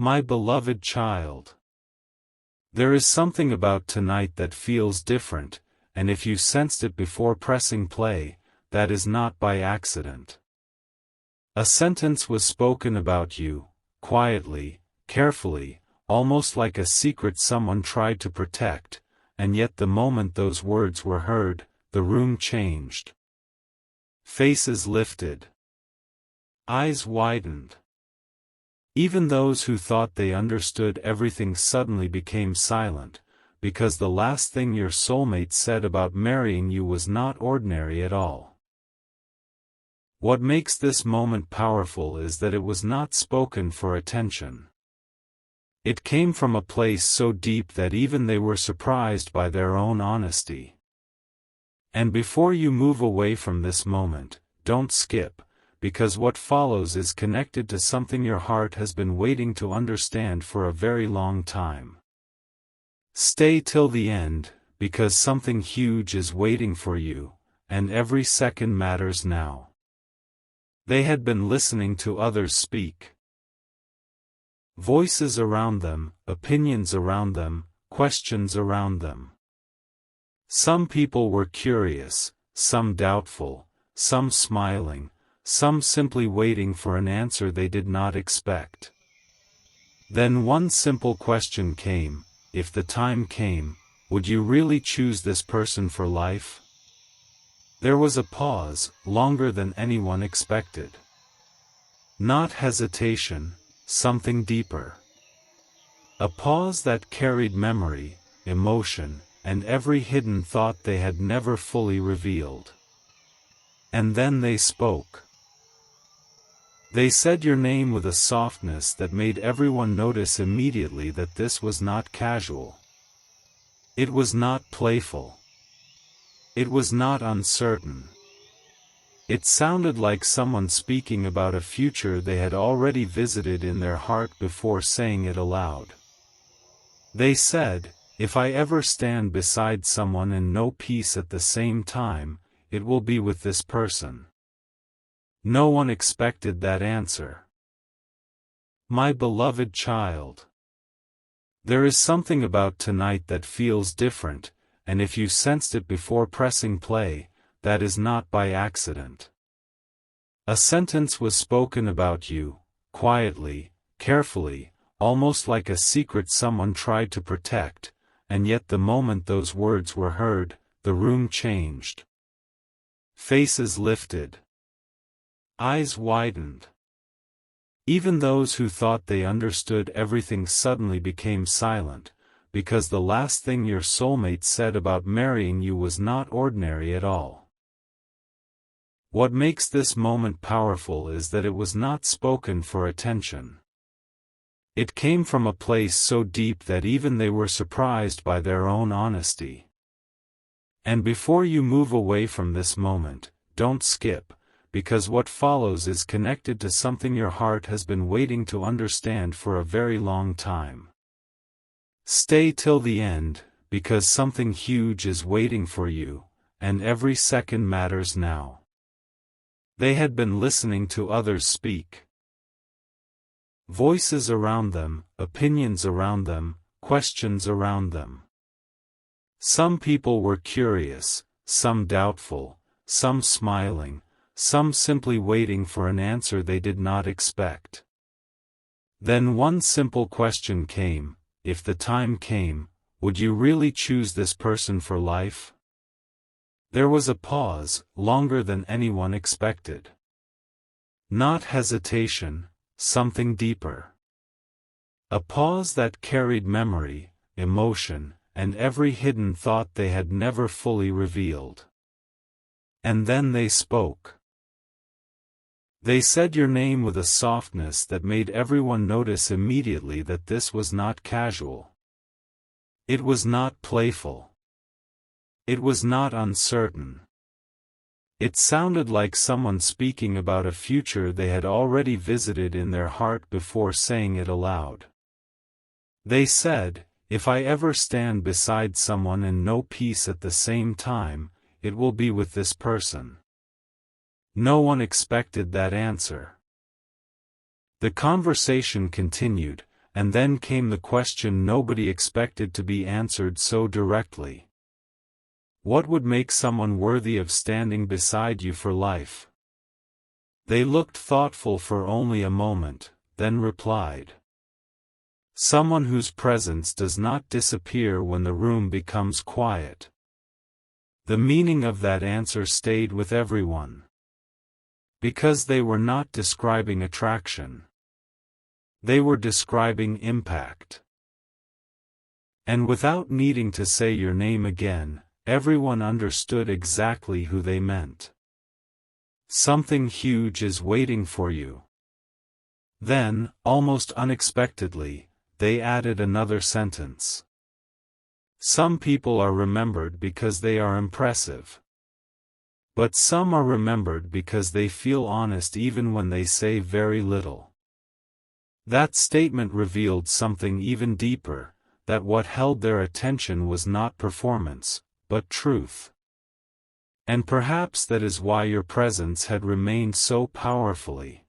My beloved child. There is something about tonight that feels different, and if you sensed it before pressing play, that is not by accident. A sentence was spoken about you, quietly, carefully, almost like a secret someone tried to protect, and yet the moment those words were heard, the room changed. Faces lifted. Eyes widened. Even those who thought they understood everything suddenly became silent, because the last thing your soulmate said about marrying you was not ordinary at all. What makes this moment powerful is that it was not spoken for attention. It came from a place so deep that even they were surprised by their own honesty. And before you move away from this moment, don't skip, because what follows is connected to something your heart has been waiting to understand for a very long time. Stay till the end, because something huge is waiting for you, and every second matters now. They had been listening to others speak. Voices around them, opinions around them, questions around them. Some people were curious, some doubtful, some smiling, some simply waiting for an answer they did not expect. Then one simple question came: if the time came, would you really choose this person for life? There was a pause, longer than anyone expected. Not hesitation, something deeper. A pause that carried memory, emotion, and every hidden thought they had never fully revealed. And then they spoke. They said your name with a softness that made everyone notice immediately that this was not casual. It was not playful. It was not uncertain. It sounded like someone speaking about a future they had already visited in their heart before saying it aloud. They said, if I ever stand beside someone and know peace at the same time, it will be with this person. No one expected that answer. My beloved child. There is something about tonight that feels different, and if you sensed it before pressing play, that is not by accident. A sentence was spoken about you, quietly, carefully, almost like a secret someone tried to protect, and yet the moment those words were heard, the room changed. Faces lifted. Eyes widened. Even those who thought they understood everything suddenly became silent, because the last thing your soulmate said about marrying you was not ordinary at all. What makes this moment powerful is that it was not spoken for attention. It came from a place so deep that even they were surprised by their own honesty. And before you move away from this moment, don't skip, because what follows is connected to something your heart has been waiting to understand for a very long time. Stay till the end, because something huge is waiting for you, and every second matters now. They had been listening to others speak. Voices around them, opinions around them, questions around them. Some people were curious, some doubtful, some smiling, some simply waiting for an answer they did not expect. Then one simple question came: if the time came, would you really choose this person for life? There was a pause, longer than anyone expected. Not hesitation, something deeper. A pause that carried memory, emotion, and every hidden thought they had never fully revealed. And then they spoke. They said your name with a softness that made everyone notice immediately that this was not casual. It was not playful. It was not uncertain. It sounded like someone speaking about a future they had already visited in their heart before saying it aloud. They said, if I ever stand beside someone and know peace at the same time, it will be with this person. No one expected that answer. The conversation continued, and then came the question nobody expected to be answered so directly. What would make someone worthy of standing beside you for life? They looked thoughtful for only a moment, then replied. Someone whose presence does not disappear when the room becomes quiet. The meaning of that answer stayed with everyone. Because they were not describing attraction. They were describing impact. And without needing to say your name again, everyone understood exactly who they meant. Something huge is waiting for you. Then, almost unexpectedly, they added another sentence. Some people are remembered because they are impressive. But some are remembered because they feel honest even when they say very little. That statement revealed something even deeper, that what held their attention was not performance, but truth. And perhaps that is why your presence had remained so powerfully.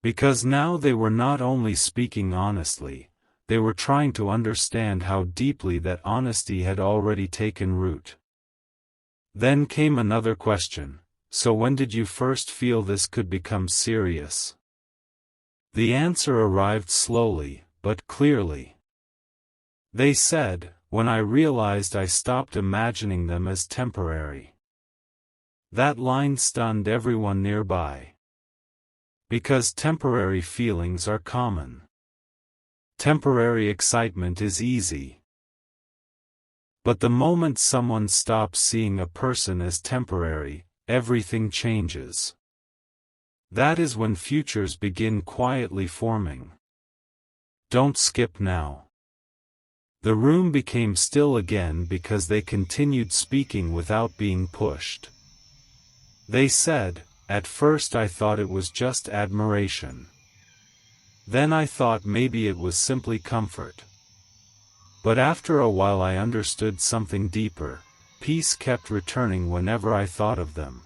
Because now they were not only speaking honestly, they were trying to understand how deeply that honesty had already taken root. Then came another question, so when did you first feel this could become serious? The answer arrived slowly, but clearly. They said, when I realized I stopped imagining them as temporary. That line stunned everyone nearby. Because temporary feelings are common. Temporary excitement is easy. But the moment someone stops seeing a person as temporary, everything changes. That is when futures begin quietly forming. Don't skip now. The room became still again because they continued speaking without being pushed. They said, at first I thought it was just admiration. Then I thought maybe it was simply comfort. But after a while I understood something deeper. Peace kept returning whenever I thought of them.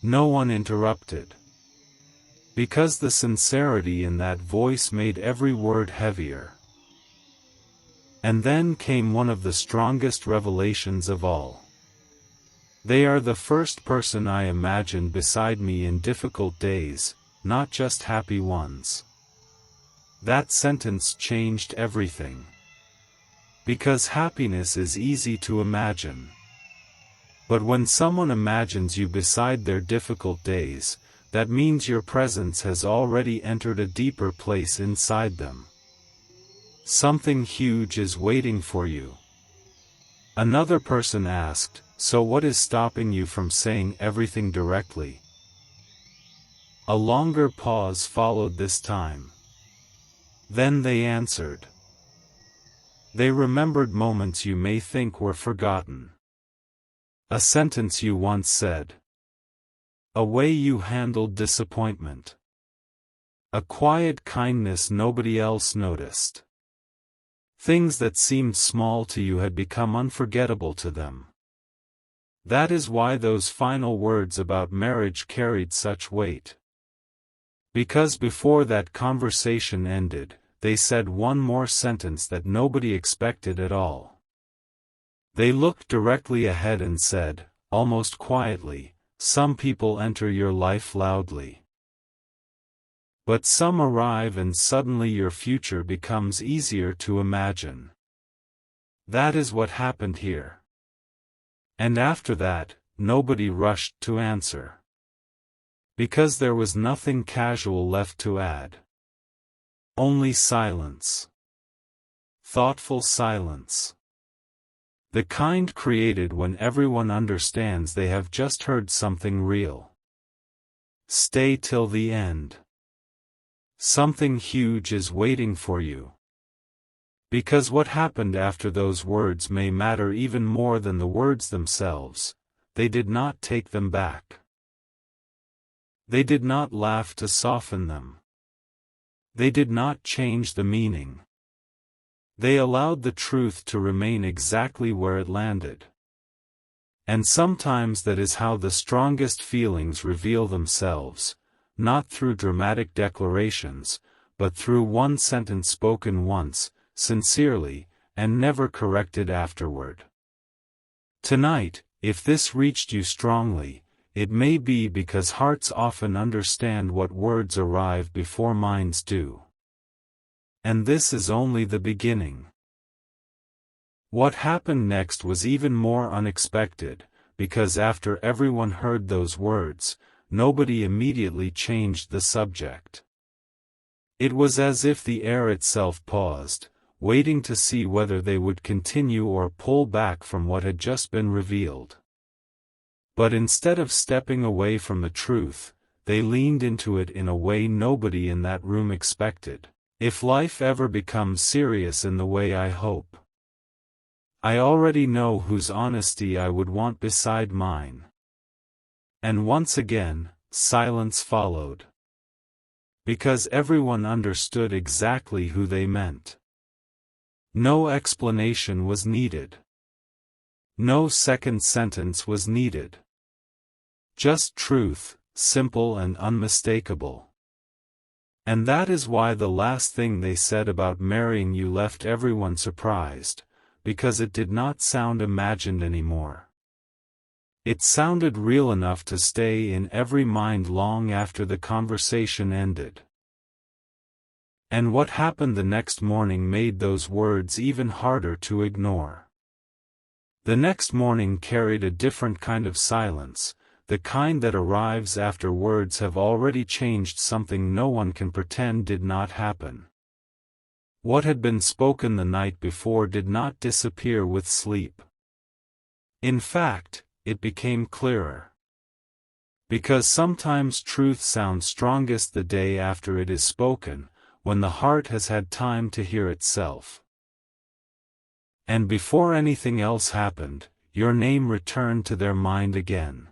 No one interrupted. Because the sincerity in that voice made every word heavier. And then came one of the strongest revelations of all. They are the first person I imagined beside me in difficult days, not just happy ones. That sentence changed everything. Because happiness is easy to imagine. But when someone imagines you beside their difficult days, that means your presence has already entered a deeper place inside them. Something huge is waiting for you. Another person asked, so what is stopping you from saying everything directly? A longer pause followed this time. Then they answered. They remembered moments you may think were forgotten. A sentence you once said. A way you handled disappointment. A quiet kindness nobody else noticed. Things that seemed small to you had become unforgettable to them. That is why those final words about marriage carried such weight. Because before that conversation ended, they said one more sentence that nobody expected at all. They looked directly ahead and said, almost quietly, some people enter your life loudly. But some arrive and suddenly your future becomes easier to imagine. That is what happened here. And after that, nobody rushed to answer. Because there was nothing casual left to add. Only silence. Thoughtful silence. The kind created when everyone understands they have just heard something real. Stay till the end. Something huge is waiting for you. Because what happened after those words may matter even more than the words themselves. They did not take them back. They did not laugh to soften them. They did not change the meaning. They allowed the truth to remain exactly where it landed. And sometimes that is how the strongest feelings reveal themselves, not through dramatic declarations, but through one sentence spoken once, sincerely, and never corrected afterward. Tonight, if this reached you strongly, it may be because hearts often understand what words arrive before minds do. And this is only the beginning. What happened next was even more unexpected, because after everyone heard those words, nobody immediately changed the subject. It was as if the air itself paused, waiting to see whether they would continue or pull back from what had just been revealed. But instead of stepping away from the truth, they leaned into it in a way nobody in that room expected. If life ever becomes serious in the way I hope, I already know whose honesty I would want beside mine. And once again, silence followed. Because everyone understood exactly who they meant. No explanation was needed. No second sentence was needed. Just truth, simple and unmistakable. And that is why the last thing they said about marrying you left everyone surprised, because it did not sound imagined anymore. It sounded real enough to stay in every mind long after the conversation ended. And what happened the next morning made those words even harder to ignore. The next morning carried a different kind of silence, the kind that arrives after words have already changed something no one can pretend did not happen. What had been spoken the night before did not disappear with sleep. In fact, it became clearer. Because sometimes truth sounds strongest the day after it is spoken, when the heart has had time to hear itself. And before anything else happened, your name returned to their mind again.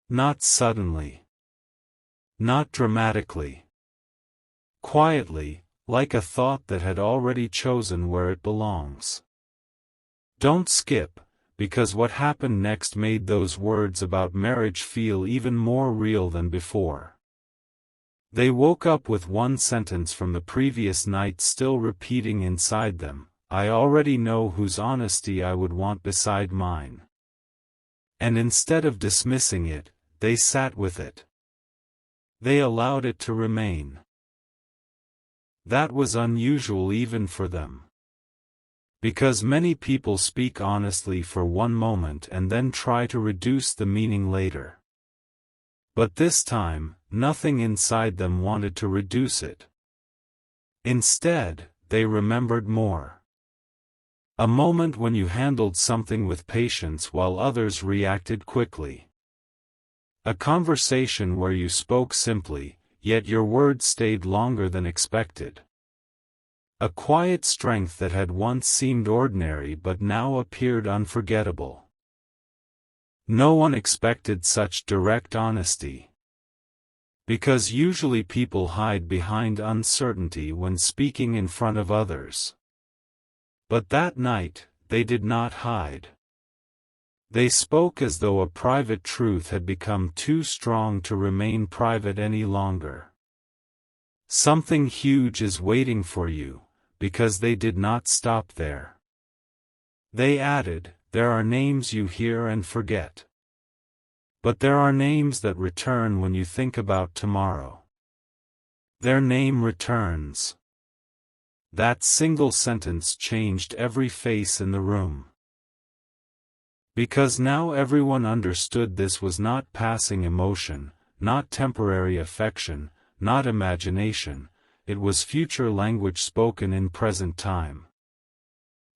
Not suddenly. Not dramatically. Quietly, like a thought that had already chosen where it belongs. Don't skip, because what happened next made those words about marriage feel even more real than before. They woke up with one sentence from the previous night still repeating inside them, I already know whose honesty I would want beside mine. And instead of dismissing it, they sat with it. They allowed it to remain. That was unusual even for them. Because many people speak honestly for one moment and then try to reduce the meaning later. But this time, nothing inside them wanted to reduce it. Instead, they remembered more. A moment when you handled something with patience while others reacted quickly. A conversation where you spoke simply, yet your words stayed longer than expected. A quiet strength that had once seemed ordinary but now appeared unforgettable. No one expected such direct honesty. Because usually people hide behind uncertainty when speaking in front of others. But that night, they did not hide. They spoke as though a private truth had become too strong to remain private any longer. Something huge is waiting for you, because they did not stop there. They added, there are names you hear and forget. But there are names that return when you think about tomorrow. Their name returns. That single sentence changed every face in the room. Because now everyone understood this was not passing emotion, not temporary affection, not imagination, it was future language spoken in present time.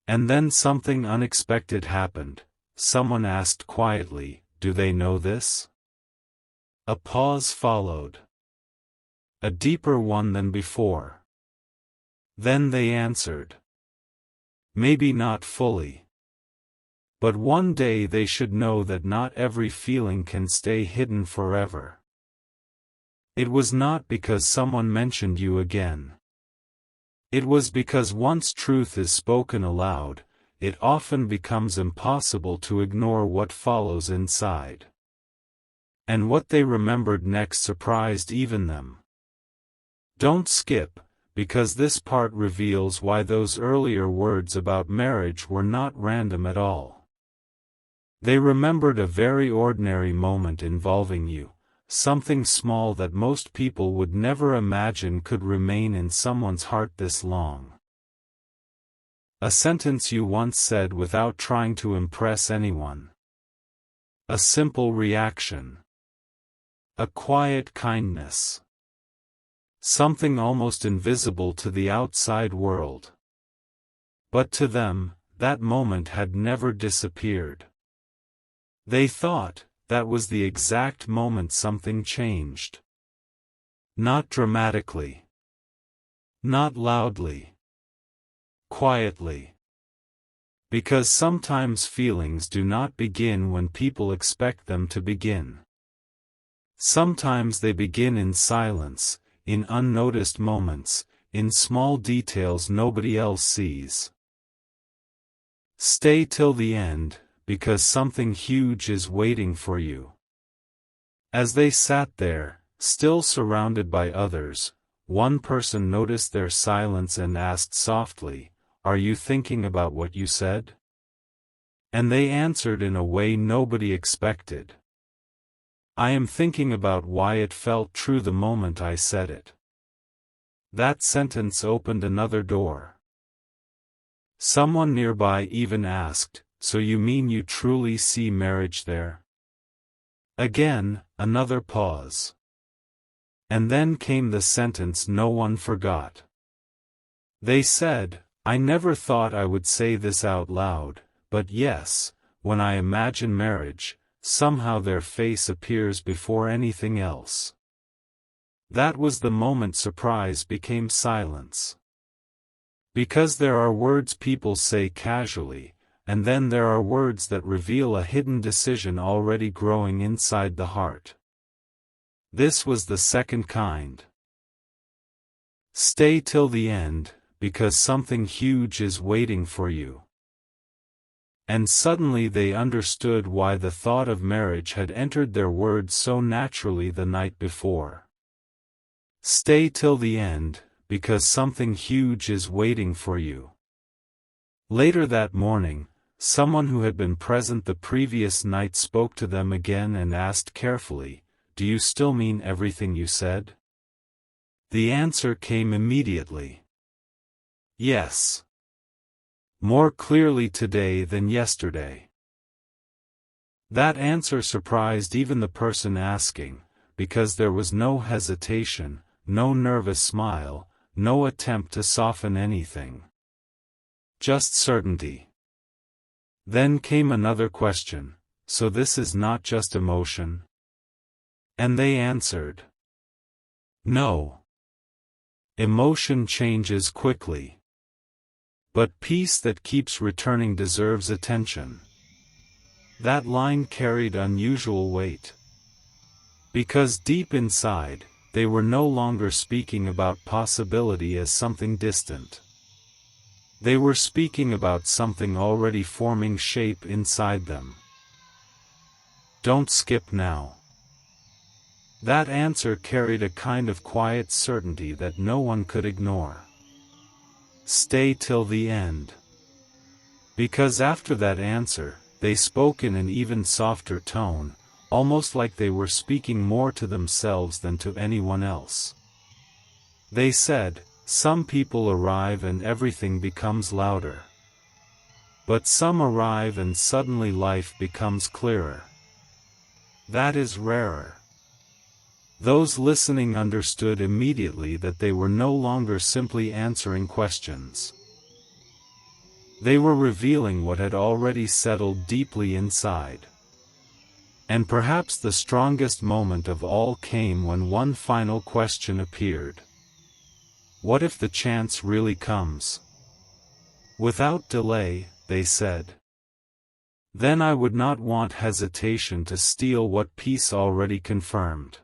And then something unexpected happened. Someone asked quietly, do they know this? A pause followed. A deeper one than before. Then they answered. Maybe not fully. But one day they should know that not every feeling can stay hidden forever. It was not because someone mentioned you again. It was because once truth is spoken aloud, it often becomes impossible to ignore what follows inside. And what they remembered next surprised even them. Don't skip, because this part reveals why those earlier words about marriage were not random at all. They remembered a very ordinary moment involving you, something small that most people would never imagine could remain in someone's heart this long. A sentence you once said without trying to impress anyone. A simple reaction. A quiet kindness. Something almost invisible to the outside world. But to them, that moment had never disappeared. They thought, that was the exact moment something changed. Not dramatically. Not loudly. Quietly. Because sometimes feelings do not begin when people expect them to begin. Sometimes they begin in silence, in unnoticed moments, in small details nobody else sees. Stay till the end, because something huge is waiting for you. As they sat there, still surrounded by others, one person noticed their silence and asked softly, "Are you thinking about what you said?" And they answered in a way nobody expected. "I am thinking about why it felt true the moment I said it." That sentence opened another door. Someone nearby even asked, "So you mean you truly see marriage there?" Again, another pause. And then came the sentence no one forgot. They said, "I never thought I would say this out loud, but yes, when I imagine marriage, somehow their face appears before anything else." That was the moment surprise became silence. Because there are words people say casually, and then there are words that reveal a hidden decision already growing inside the heart. This was the second kind. Stay till the end, because something huge is waiting for you. And suddenly they understood why the thought of marriage had entered their words so naturally the night before. Stay till the end, because something huge is waiting for you. Later that morning, someone who had been present the previous night spoke to them again and asked carefully, "Do you still mean everything you said?" The answer came immediately. Yes. More clearly today than yesterday. That answer surprised even the person asking, because there was no hesitation, no nervous smile, no attempt to soften anything. Just certainty. Then came another question, "So this is not just emotion?" And they answered, "No. Emotion changes quickly. But peace that keeps returning deserves attention." That line carried unusual weight. Because deep inside, they were no longer speaking about possibility as something distant. They were speaking about something already forming shape inside them. Don't skip now. That answer carried a kind of quiet certainty that no one could ignore. Stay till the end. Because after that answer, they spoke in an even softer tone, almost like they were speaking more to themselves than to anyone else. They said, "Some people arrive and everything becomes louder. But some arrive and suddenly life becomes clearer. That is rarer." Those listening understood immediately that they were no longer simply answering questions. They were revealing what had already settled deeply inside. And perhaps the strongest moment of all came when one final question appeared. What if the chance really comes? Without delay, they said. Then I would not want hesitation to steal what peace already confirmed.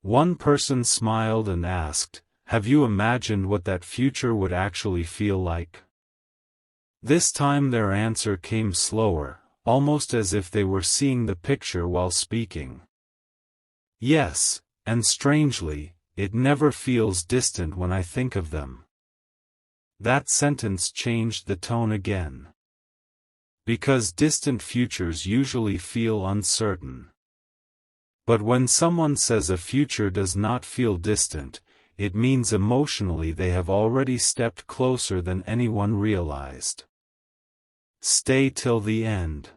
One person smiled and asked, "Have you imagined what that future would actually feel like?" This time their answer came slower, almost as if they were seeing the picture while speaking. Yes, and strangely, it never feels distant when I think of them. That sentence changed the tone again. Because distant futures usually feel uncertain. But when someone says a future does not feel distant, it means emotionally they have already stepped closer than anyone realized. Stay till the end.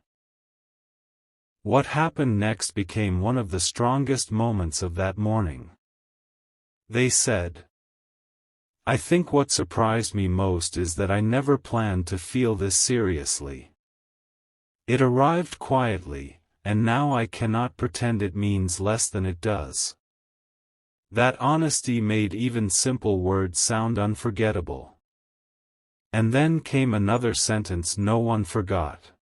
What happened next became one of the strongest moments of that morning. They said, "I think what surprised me most is that I never planned to feel this seriously. It arrived quietly, and now I cannot pretend it means less than it does." That honesty made even simple words sound unforgettable. And then came another sentence no one forgot.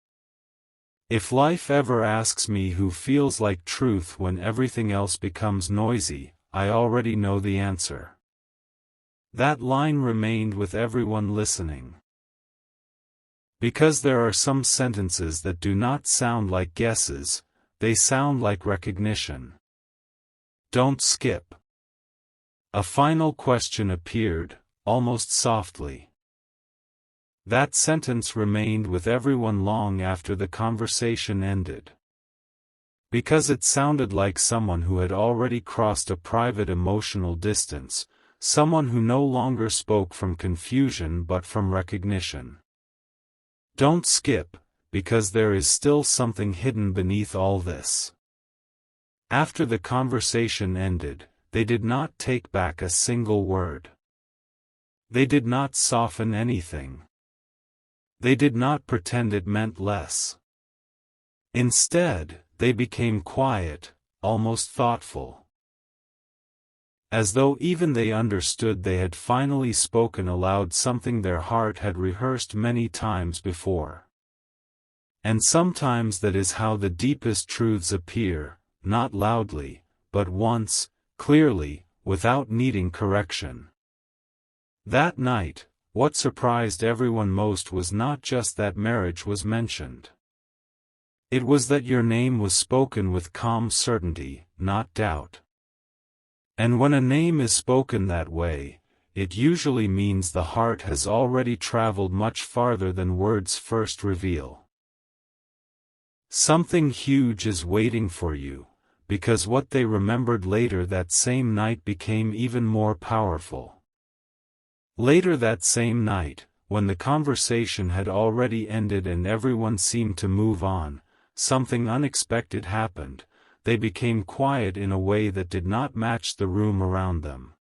"If life ever asks me who feels like truth when everything else becomes noisy, I already know the answer." That line remained with everyone listening. Because there are some sentences that do not sound like guesses, they sound like recognition. Don't skip. A final question appeared, almost softly. That sentence remained with everyone long after the conversation ended. Because it sounded like someone who had already crossed a private emotional distance, someone who no longer spoke from confusion but from recognition. Don't skip, because there is still something hidden beneath all this. After the conversation ended, they did not take back a single word. They did not soften anything. They did not pretend it meant less. Instead, they became quiet, almost thoughtful. As though even they understood they had finally spoken aloud something their heart had rehearsed many times before. And sometimes that is how the deepest truths appear, not loudly, but once, clearly, without needing correction. That night, what surprised everyone most was not just that marriage was mentioned. It was that your name was spoken with calm certainty, not doubt. And when a name is spoken that way, it usually means the heart has already traveled much farther than words first reveal. Something huge is waiting for you, because what they remembered later that same night became even more powerful. Later that same night, when the conversation had already ended and everyone seemed to move on, something unexpected happened. They became quiet in a way that did not match the room around them.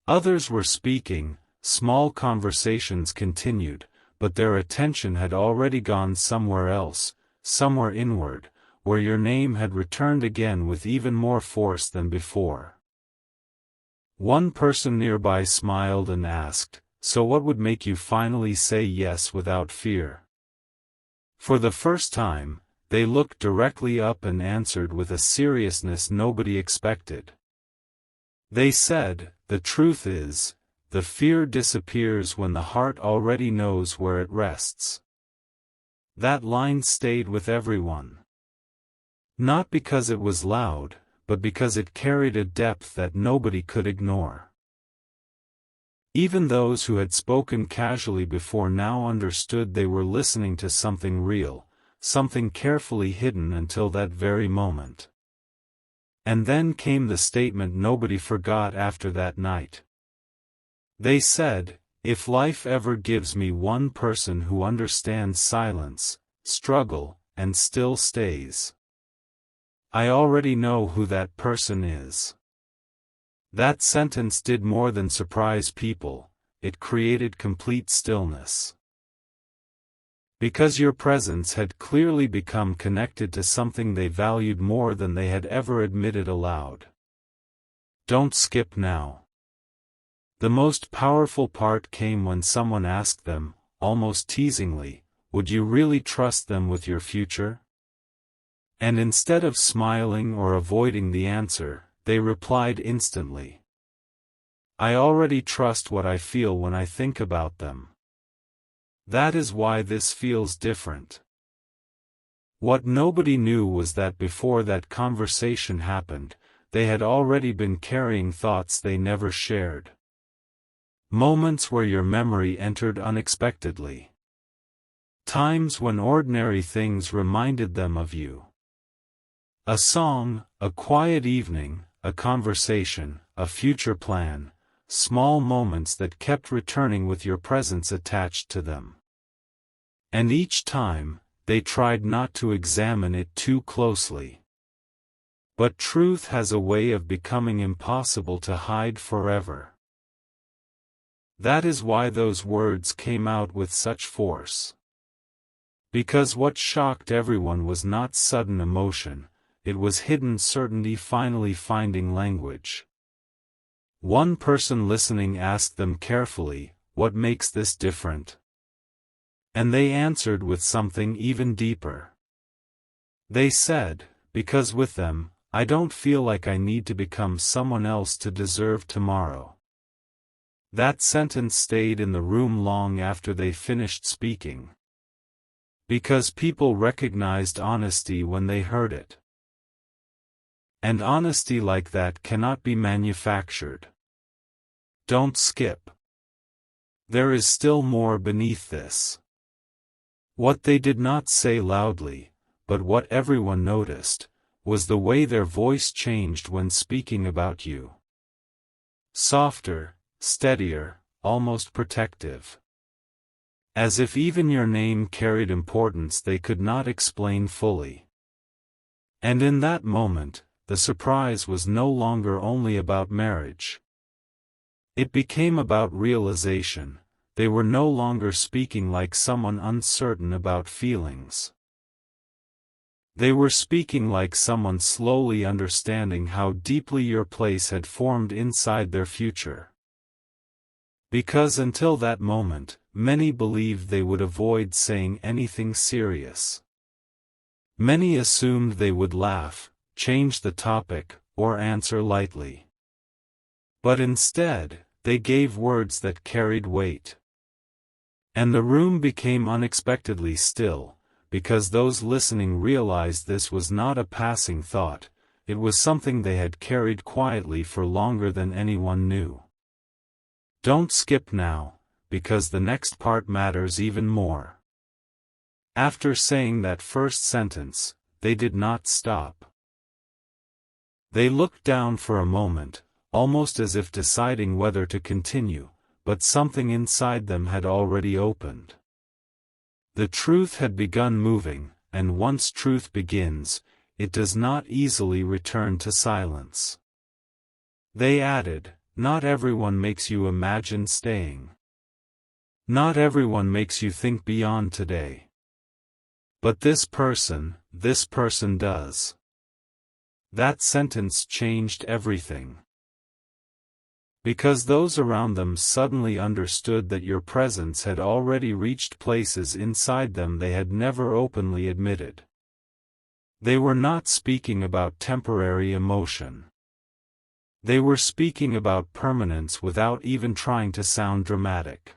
Others were speaking, small conversations continued, but their attention had already gone somewhere else, somewhere inward, where your name had returned again with even more force than before. One person nearby smiled and asked, "So what would make you finally say yes without fear?" For the first time, they looked directly up and answered with a seriousness nobody expected. They said, "The truth is, the fear disappears when the heart already knows where it rests." That line stayed with everyone. Not because it was loud, but because it carried a depth that nobody could ignore. Even those who had spoken casually before now understood they were listening to something real, something carefully hidden until that very moment. And then came the statement nobody forgot after that night. They said, "If life ever gives me one person who understands silence, struggle, and still stays, I already know who that person is." That sentence did more than surprise people, it created complete stillness. Because your presence had clearly become connected to something they valued more than they had ever admitted aloud. Don't skip now. The most powerful part came when someone asked them, almost teasingly, "Would you really trust them with your future?" And instead of smiling or avoiding the answer, they replied instantly, "I already trust what I feel when I think about them." That is why this feels different. What nobody knew was that before that conversation happened, they had already been carrying thoughts they never shared. Moments where your memory entered unexpectedly. Times when ordinary things reminded them of you. A song, a quiet evening, a conversation, a future plan, small moments that kept returning with your presence attached to them. And each time, they tried not to examine it too closely. But truth has a way of becoming impossible to hide forever. That is why those words came out with such force. Because what shocked everyone was not sudden emotion, it was hidden certainty finally finding language. One person listening asked them carefully, "What makes this different?" And they answered with something even deeper. They said, "Because with them, I don't feel like I need to become someone else to deserve tomorrow." That sentence stayed in the room long after they finished speaking. Because people recognized honesty when they heard it. And honesty like that cannot be manufactured. Don't skip. There is still more beneath this. What they did not say loudly, but what everyone noticed, was the way their voice changed when speaking about you. Softer, steadier, almost protective. As if even your name carried importance they could not explain fully. And in that moment, the surprise was no longer only about marriage. It became about realization. They were no longer speaking like someone uncertain about feelings. They were speaking like someone slowly understanding how deeply your place had formed inside their future. Because until that moment, many believed they would avoid saying anything serious. Many assumed they would laugh, change the topic, or answer lightly. But instead, they gave words that carried weight. And the room became unexpectedly still, because those listening realized this was not a passing thought, it was something they had carried quietly for longer than anyone knew. Don't skip now, because the next part matters even more. After saying that first sentence, they did not stop. They looked down for a moment, almost as if deciding whether to continue, but something inside them had already opened. The truth had begun moving, and once truth begins, it does not easily return to silence. They added, "Not everyone makes you imagine staying. Not everyone makes you think beyond today. But this person does." That sentence changed everything. Because those around them suddenly understood that your presence had already reached places inside them they had never openly admitted. They were not speaking about temporary emotion. They were speaking about permanence without even trying to sound dramatic.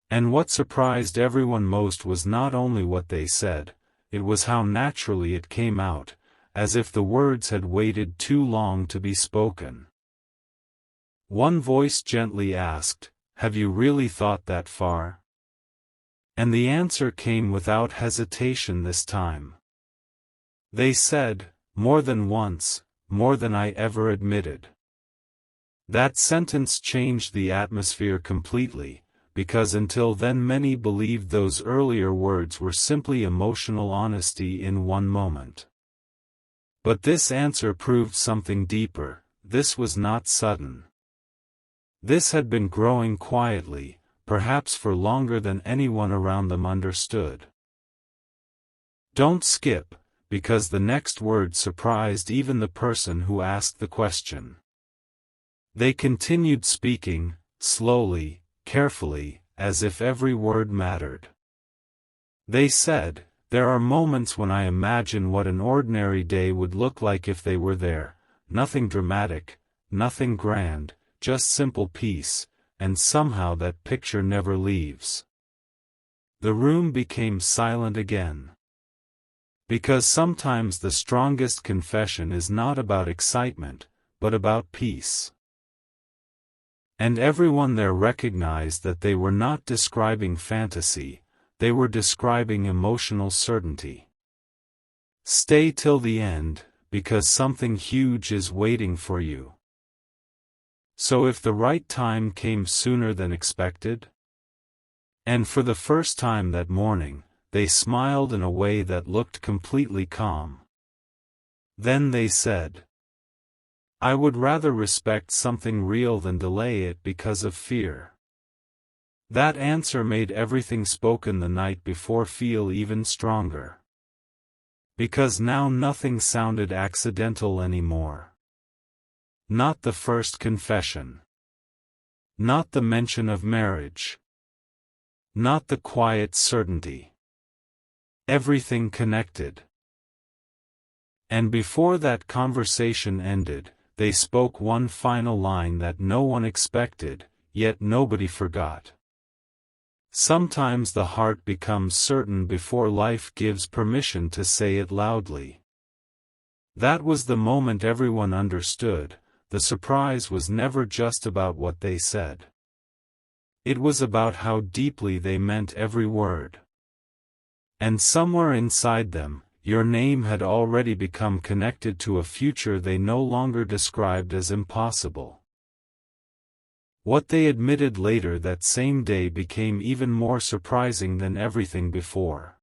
And what surprised everyone most was not only what they said, it was how naturally it came out, as if the words had waited too long to be spoken. One voice gently asked, "Have you really thought that far?" And the answer came without hesitation this time. They said, "More than once, more than I ever admitted." That sentence changed the atmosphere completely, because until then many believed those earlier words were simply emotional honesty in one moment. But this answer proved something deeper. This was not sudden. This had been growing quietly, perhaps for longer than anyone around them understood. Don't skip, because the next word surprised even the person who asked the question. They continued speaking, slowly, carefully, as if every word mattered. They said, "There are moments when I imagine what an ordinary day would look like if they were there, nothing dramatic, nothing grand, just simple peace, and somehow that picture never leaves." The room became silent again. Because sometimes the strongest confession is not about excitement, but about peace. And everyone there recognized that they were not describing fantasy, they were describing emotional certainty. Stay till the end, because something huge is waiting for you. So if the right time came sooner than expected? And for the first time that morning, they smiled in a way that looked completely calm. Then they said, "I would rather respect something real than delay it because of fear." That answer made everything spoken the night before feel even stronger. Because now nothing sounded accidental anymore. Not the first confession. Not the mention of marriage. Not the quiet certainty. Everything connected. And before that conversation ended, they spoke one final line that no one expected, yet nobody forgot. Sometimes the heart becomes certain before life gives permission to say it loudly. That was the moment everyone understood. The surprise was never just about what they said. It was about how deeply they meant every word. And somewhere inside them, your name had already become connected to a future they no longer described as impossible. What they admitted later that same day became even more surprising than everything before.